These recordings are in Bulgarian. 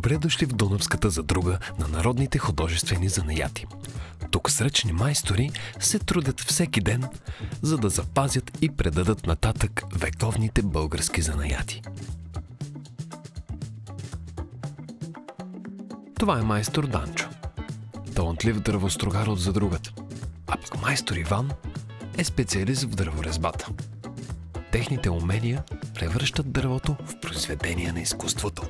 Добре дошли в Дунавската задруга на народните художествени занаяти. Тук сръчни майстори се трудят всеки ден, за да запазят и предадат нататък вековните български занаяти. Това е майстор Данчо, талантлив дървострогар от задругата, а пък майстор Иван е специалист в дърворезбата. Техните умения превръщат дървото в произведение на изкуството.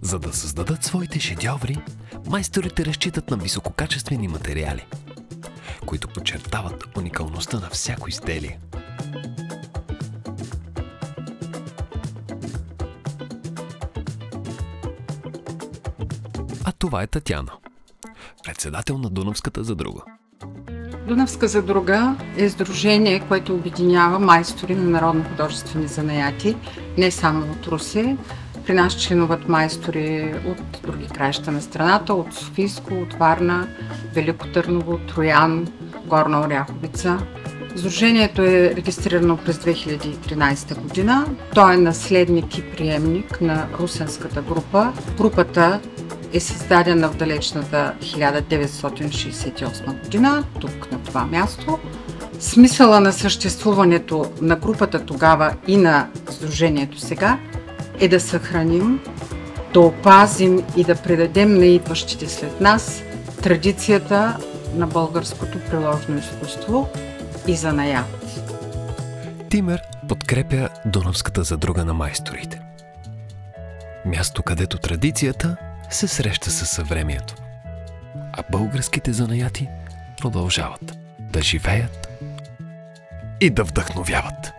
За да създадат своите шедьоври, майсторите разчитат на висококачествени материали, които подчертават уникалността на всяко изделие. А това е Татяна, председател на Дунавската задруга. Дунавска задруга е сдружение, което обединява майстори на народно-художествени занаяти, не само от Русе. При нас членуват майстори от други краища на страната, от Софийско, от Варна, Велико Търново, Троян, Горна Оряховица. Сдружението е регистрирано през 2013 година. То е наследник и приемник на русенската група. Групата е създадена в далечната 1968 година, тук на това място. Смисъла на съществуването на групата тогава и на сдружението сега е да съхраним, да опазим и да предадем на идващите след нас традицията на българското приложно изкуство и занаят. Тимер подкрепя Дунавската задруга на майсторите. Място, където традицията се среща със съвремието, а българските занаяти продължават да живеят и да вдъхновяват.